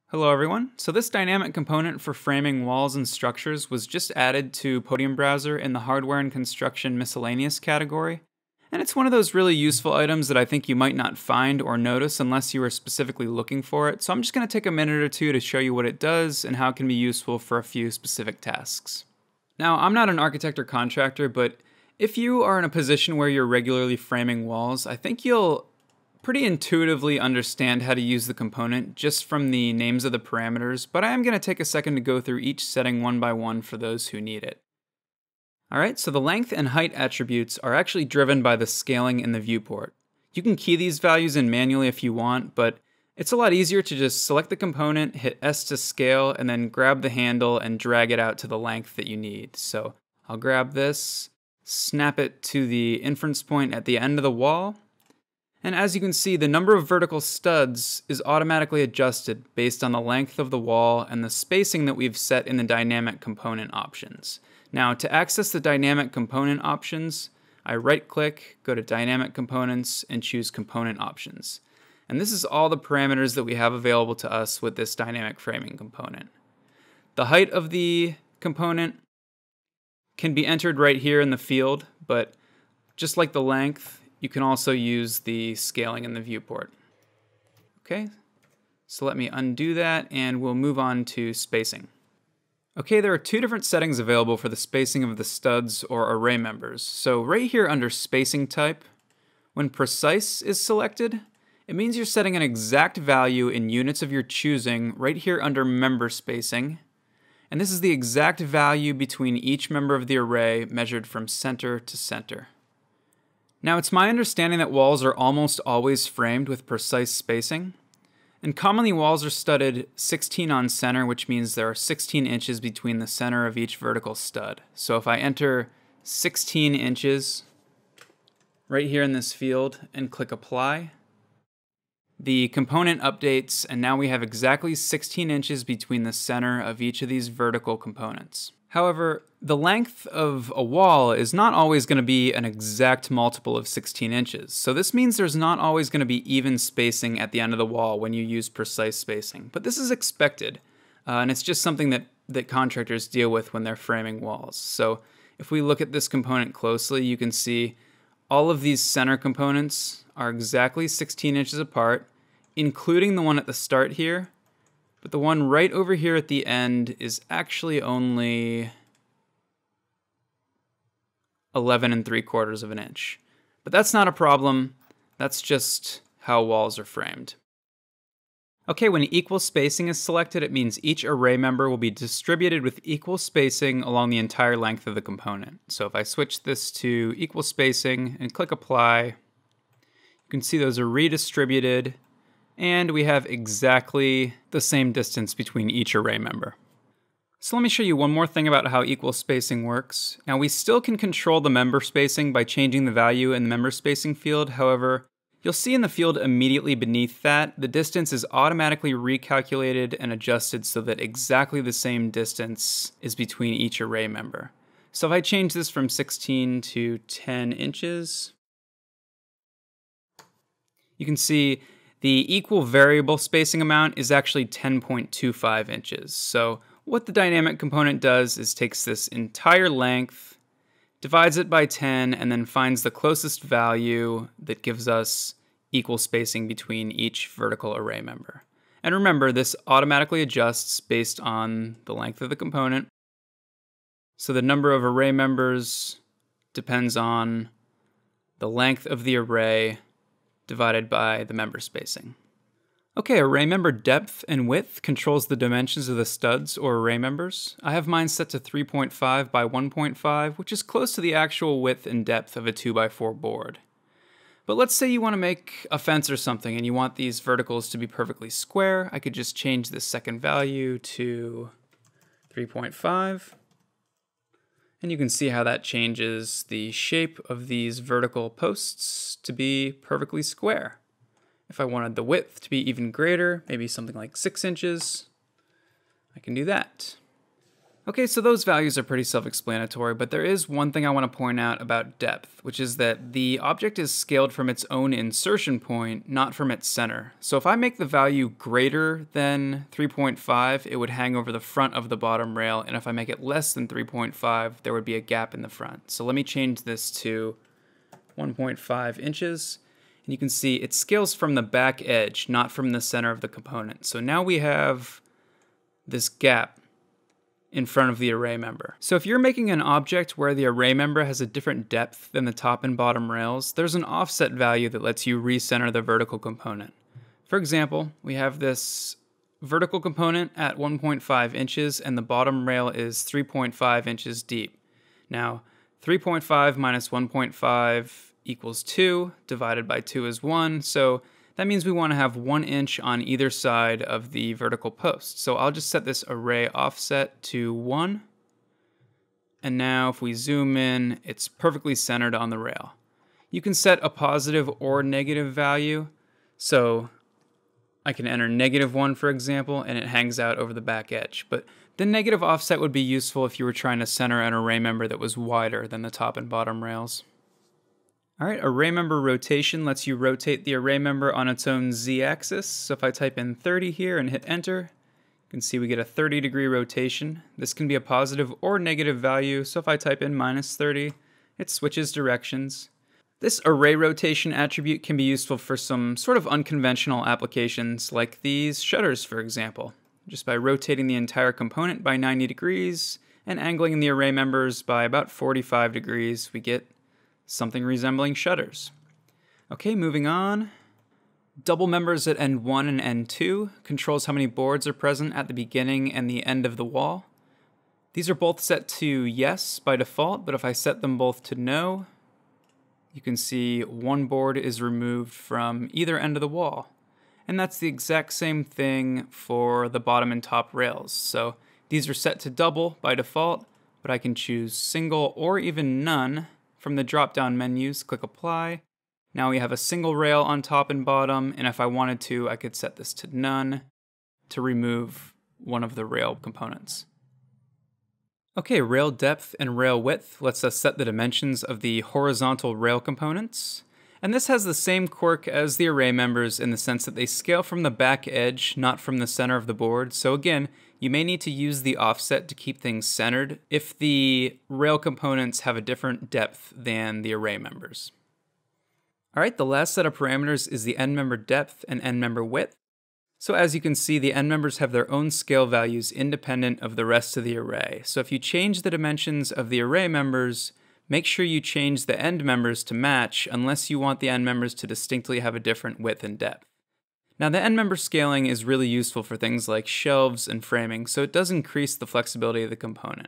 Hello everyone. So this dynamic component for framing walls and structures was just added to Podium Browser in the hardware and construction miscellaneous category. And it's one of those really useful items that I think you might not find or notice unless you are specifically looking for it. So I'm just going to take a minute or two to show you what it does and how it can be useful for a few specific tasks. Now, I'm not an architect or contractor, but if you are in a position where you're regularly framing walls, I think you'll pretty intuitively understand how to use the component just from the names of the parameters, but I am going to take a second to go through each setting one by one for those who need it. Alright, so the length and height attributes are actually driven by the scaling in the viewport. You can key these values in manually if you want, but it's a lot easier to just select the component, hit S to scale, and then grab the handle and drag it out to the length that you need. So I'll grab this, snap it to the inference point at the end of the wall, and as you can see, the number of vertical studs is automatically adjusted based on the length of the wall and the spacing that we've set in the dynamic component options. Now, to access the dynamic component options, I right-click, go to Dynamic Components, and choose Component Options. And this is all the parameters that we have available to us with this dynamic framing component. The height of the component can be entered right here in the field, but just like the length, you can also use the scaling in the viewport. Okay, so let me undo that and we'll move on to spacing. Okay, there are two different settings available for the spacing of the studs or array members. So right here under spacing type, when precise is selected, it means you're setting an exact value in units of your choosing right here under member spacing. And this is the exact value between each member of the array measured from center to center. Now, it's my understanding that walls are almost always framed with precise spacing, and commonly walls are studded 16 on center, which means there are 16 inches between the center of each vertical stud. So if I enter 16 inches right here in this field and click apply, the component updates, and now we have exactly 16 inches between the center of each of these vertical components. However, the length of a wall is not always going to be an exact multiple of 16 inches. So this means there's not always going to be even spacing at the end of the wall when you use precise spacing. But this is expected, and it's just something that contractors deal with when they're framing walls. So if we look at this component closely, you can see all of these center components are exactly 16 inches apart, including the one at the start here. But the one right over here at the end is actually only 11 3/4 of an inch. But that's not a problem. That's just how walls are framed. Okay, when equal spacing is selected, it means each array member will be distributed with equal spacing along the entire length of the component. So if I switch this to equal spacing and click apply, you can see those are redistributed, and we have exactly the same distance between each array member. So let me show you one more thing about how equal spacing works. Now, we still can control the member spacing by changing the value in the member spacing field. However, you'll see in the field immediately beneath that, the distance is automatically recalculated and adjusted so that exactly the same distance is between each array member. So if I change this from 16 to 10 inches, you can see the equal variable spacing amount is actually 10.25 inches. So what the dynamic component does is takes this entire length, divides it by 10, and then finds the closest value that gives us equal spacing between each vertical array member. And remember, this automatically adjusts based on the length of the component. So the number of array members depends on the length of the array divided by the member spacing. Okay, array member depth and width controls the dimensions of the studs or array members. I have mine set to 3.5 by 1.5, which is close to the actual width and depth of a 2x4 board. But let's say you want to make a fence or something and you want these verticals to be perfectly square. I could just change the second value to 3.5. And you can see how that changes the shape of these vertical posts to be perfectly square. If I wanted the width to be even greater, maybe something like 6 inches, I can do that. Okay, so those values are pretty self-explanatory, but there is one thing I want to point out about depth, which is that the object is scaled from its own insertion point, not from its center. So if I make the value greater than 3.5, it would hang over the front of the bottom rail, and if I make it less than 3.5, there would be a gap in the front. So let me change this to 1.5 inches, and you can see it scales from the back edge, not from the center of the component. So now we have this gap in front of the array member. So if you're making an object where the array member has a different depth than the top and bottom rails, there's an offset value that lets you recenter the vertical component. For example, we have this vertical component at 1.5 inches and the bottom rail is 3.5 inches deep. Now, 3.5 minus 1.5 equals 2, divided by 2 is 1, so that means we want to have 1 inch on either side of the vertical post. So I'll just set this array offset to 1. And now if we zoom in, it's perfectly centered on the rail. You can set a positive or negative value. So I can enter -1, for example, and it hangs out over the back edge. But the negative offset would be useful if you were trying to center an array member that was wider than the top and bottom rails. All right, array member rotation lets you rotate the array member on its own z-axis. So if I type in 30 here and hit enter, you can see we get a 30-degree rotation. This can be a positive or negative value, so if I type in -30, it switches directions. This array rotation attribute can be useful for some sort of unconventional applications like these shutters, for example. Just by rotating the entire component by 90 degrees and angling the array members by about 45 degrees, we get something resembling shutters. Okay, moving on. Double members at end 1 and end 2 controls how many boards are present at the beginning and the end of the wall. These are both set to yes by default, but if I set them both to no, you can see one board is removed from either end of the wall. And that's the exact same thing for the bottom and top rails. So these are set to double by default, but I can choose single or even none. From the drop-down menus, click Apply. Now we have a single rail on top and bottom, and if I wanted to, I could set this to none to remove one of the rail components. Okay, rail depth and rail width lets us set the dimensions of the horizontal rail components. And this has the same quirk as the array members in the sense that they scale from the back edge, not from the center of the board. So again, you may need to use the offset to keep things centered if the rail components have a different depth than the array members. All right, the last set of parameters is the end member depth and end member width. So as you can see, the end members have their own scale values independent of the rest of the array. So if you change the dimensions of the array members, make sure you change the end members to match unless you want the end members to distinctly have a different width and depth. Now the end member scaling is really useful for things like shelves and framing, so it does increase the flexibility of the component.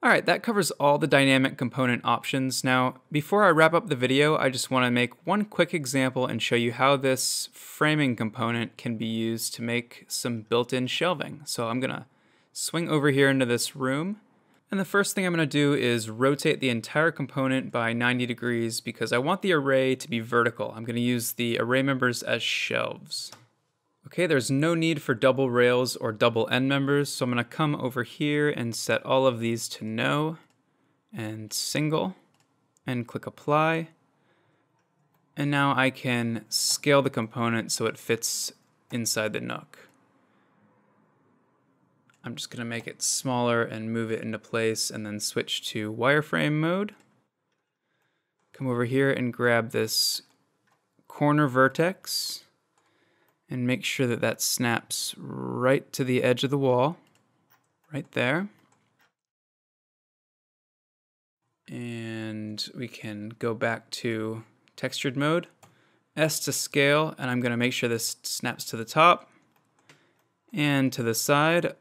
Alright, that covers all the dynamic component options. Now, before I wrap up the video, I just want to make one quick example and show you how this framing component can be used to make some built-in shelving. So I'm going to swing over here into this room. And the first thing I'm going to do is rotate the entire component by 90 degrees because I want the array to be vertical. I'm going to use the array members as shelves. Okay, there's no need for double rails or double end members, so I'm going to come over here and set all of these to no and single and click apply. And now I can scale the component so it fits inside the nook. I'm just going to make it smaller and move it into place and then switch to wireframe mode. Come over here and grab this corner vertex and make sure that that snaps right to the edge of the wall, right there. And we can go back to textured mode, S to scale, and I'm going to make sure this snaps to the top and to the side.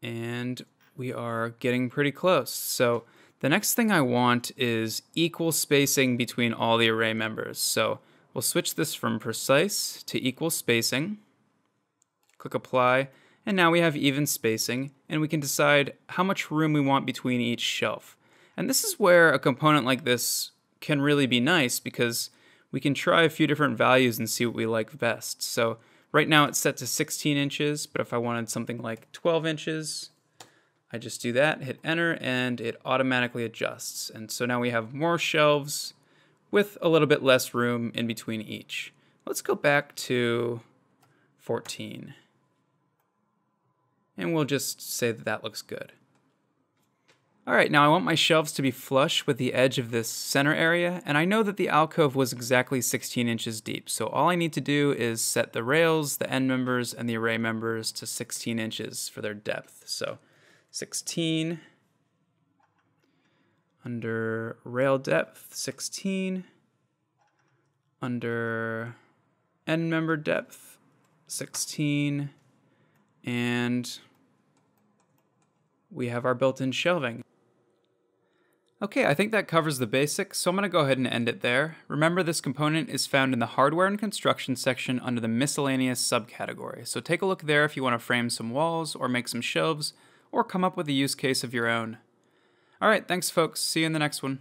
And we are getting pretty close. So the next thing I want is equal spacing between all the array members. So we'll switch this from precise to equal spacing. Click apply, and now we have even spacing, and we can decide how much room we want between each shelf. And this is where a component like this can really be nice because we can try a few different values and see what we like best. So Right now it's set to 16 inches, but if I wanted something like 12 inches, I just do that, hit enter, and it automatically adjusts. And so now we have more shelves with a little bit less room in between each. Let's go back to 14. And we'll just say that that looks good. All right, now I want my shelves to be flush with the edge of this center area, and I know that the alcove was exactly 16 inches deep, so all I need to do is set the rails, the end members, and the array members to 16 inches for their depth. So 16, under rail depth, 16, under end member depth, 16, and we have our built-in shelving. Okay, I think that covers the basics, so I'm going to go ahead and end it there. Remember, this component is found in the Hardware and Construction section under the Miscellaneous subcategory, so take a look there if you want to frame some walls, or make some shelves, or come up with a use case of your own. Alright, thanks folks, see you in the next one.